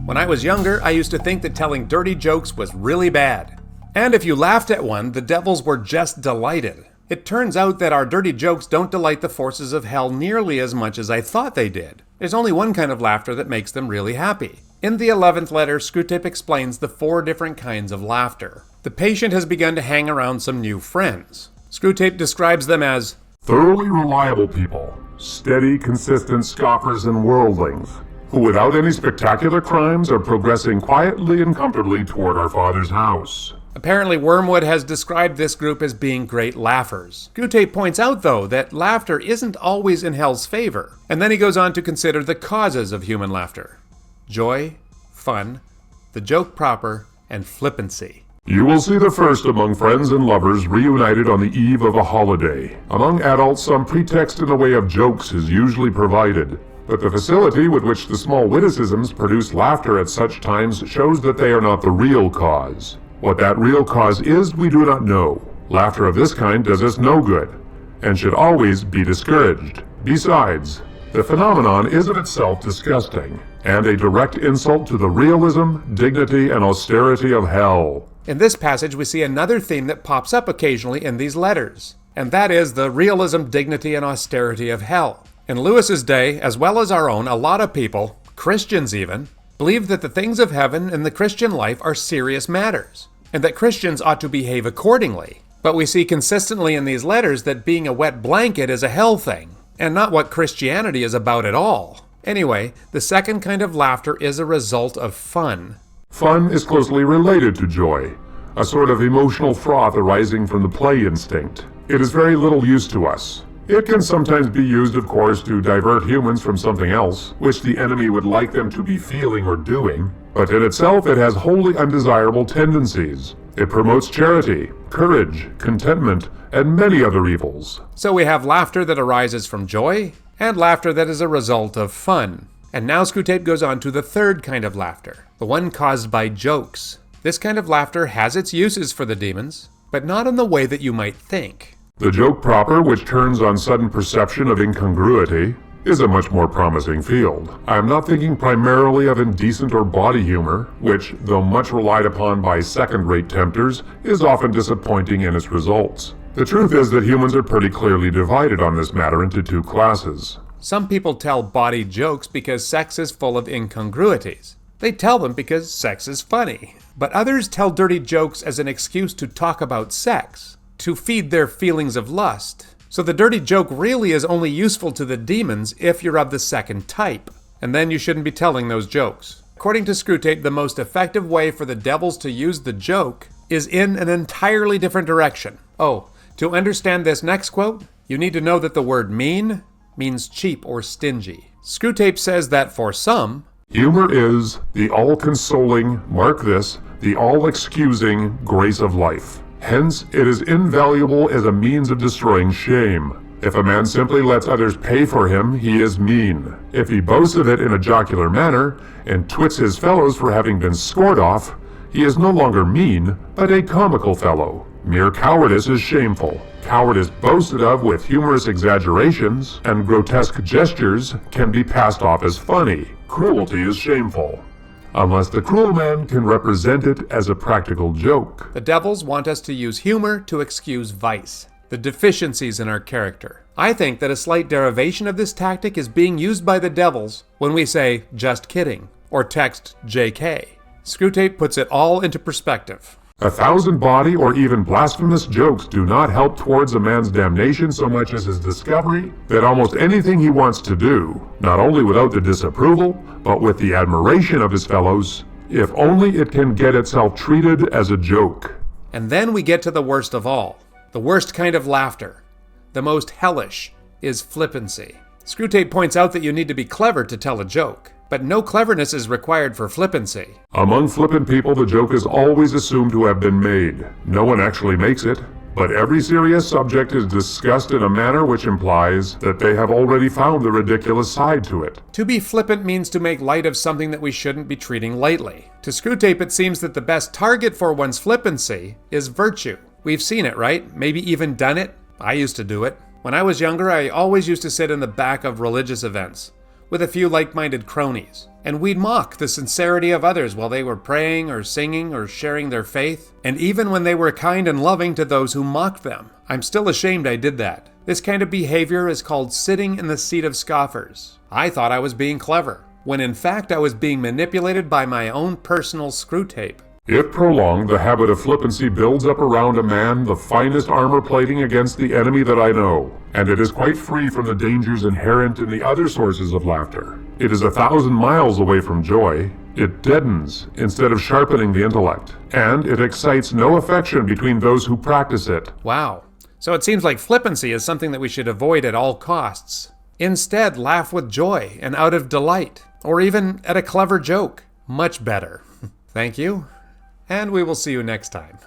When I was younger, I used to think that telling dirty jokes was really bad. And if you laughed at one, the devils were just delighted. It turns out that our dirty jokes don't delight the forces of hell nearly as much as I thought they did. There's only one kind of laughter that makes them really happy. In the 11th letter, Screwtape explains the 4 different kinds of laughter. The patient has begun to hang around some new friends. Screwtape describes them as thoroughly reliable people, steady, consistent scoffers and worldlings, who without any spectacular crimes are progressing quietly and comfortably toward our Father's house. Apparently, Wormwood has described this group as being great laughers. Screwtape points out, though, that laughter isn't always in hell's favor. And then he goes on to consider the causes of human laughter: joy, fun, the joke proper, and flippancy. You will see the first among friends and lovers reunited on the eve of a holiday. Among adults, some pretext in the way of jokes is usually provided, but the facility with which the small witticisms produce laughter at such times shows that they are not the real cause. What that real cause is, we do not know. Laughter of this kind does us no good, and should always be discouraged. Besides, the phenomenon is of itself disgusting, and a direct insult to the realism, dignity, and austerity of hell. In this passage, we see another theme that pops up occasionally in these letters, and that is the realism, dignity, and austerity of hell. In Lewis's day, as well as our own, a lot of people, Christians even, believe that the things of heaven and the Christian life are serious matters, and that Christians ought to behave accordingly. But we see consistently in these letters that being a wet blanket is a hell thing, and not what Christianity is about at all. Anyway, the second kind of laughter is a result of fun. Fun is closely related to joy, a sort of emotional froth arising from the play instinct. It is very little use to us. It can sometimes be used, of course, to divert humans from something else, which the enemy would like them to be feeling or doing, but in itself it has wholly undesirable tendencies. It promotes charity, courage, contentment, and many other evils. So we have laughter that arises from joy, and laughter that is a result of fun. And now Screwtape goes on to the third kind of laughter, the one caused by jokes. This kind of laughter has its uses for the demons, but not in the way that you might think. The joke proper, which turns on sudden perception of incongruity, is a much more promising field. I am not thinking primarily of indecent or bawdy humor, which, though much relied upon by second-rate tempters, is often disappointing in its results. The truth is that humans are pretty clearly divided on this matter into 2 classes. Some people tell bawdy jokes because sex is full of incongruities. They tell them because sex is funny. But others tell dirty jokes as an excuse to talk about sex, to feed their feelings of lust. So the dirty joke really is only useful to the demons if you're of the second type. And then you shouldn't be telling those jokes. According to Screwtape, the most effective way for the devils to use the joke is in an entirely different direction. Oh, to understand this next quote, you need to know that the word mean means cheap or stingy. Screwtape says that for some, humor is the all-consoling, mark this, the all-excusing grace of life. Hence, it is invaluable as a means of destroying shame. If a man simply lets others pay for him, he is mean. If he boasts of it in a jocular manner, and twits his fellows for having been scored off, he is no longer mean, but a comical fellow. Mere cowardice is shameful. Cowardice boasted of with humorous exaggerations and grotesque gestures can be passed off as funny. Cruelty is shameful, unless the cruel man can represent it as a practical joke. The devils want us to use humor to excuse vice, the deficiencies in our character. I think that a slight derivation of this tactic is being used by the devils when we say, just kidding, or text JK. Screwtape puts it all into perspective. 1,000 bawdy or even blasphemous jokes do not help towards a man's damnation so much as his discovery that almost anything he wants to do, not only without the disapproval, but with the admiration of his fellows, if only it can get itself treated as a joke. And then we get to the worst of all, the worst kind of laughter. The most hellish is flippancy. Screwtape points out that you need to be clever to tell a joke, but no cleverness is required for flippancy. Among flippant people, the joke is always assumed to have been made. No one actually makes it, but every serious subject is discussed in a manner which implies that they have already found the ridiculous side to it. To be flippant means to make light of something that we shouldn't be treating lightly. To Screwtape, it seems that the best target for one's flippancy is virtue. We've seen it, right? Maybe even done it. I used to do it. When I was younger, I always used to sit in the back of religious events, with a few like-minded cronies. And we'd mock the sincerity of others while they were praying or singing or sharing their faith. And even when they were kind and loving to those who mocked them. I'm still ashamed I did that. This kind of behavior is called sitting in the seat of scoffers. I thought I was being clever, when in fact I was being manipulated by my own personal Screwtape. If prolonged, the habit of flippancy builds up around a man the finest armor plating against the enemy that I know, and it is quite free from the dangers inherent in the other sources of laughter. It is 1,000 miles away from joy. It deadens instead of sharpening the intellect, and it excites no affection between those who practice it. Wow. So it seems like flippancy is something that we should avoid at all costs. Instead, laugh with joy and out of delight, or even at a clever joke. Much better. Thank you, and we will see you next time.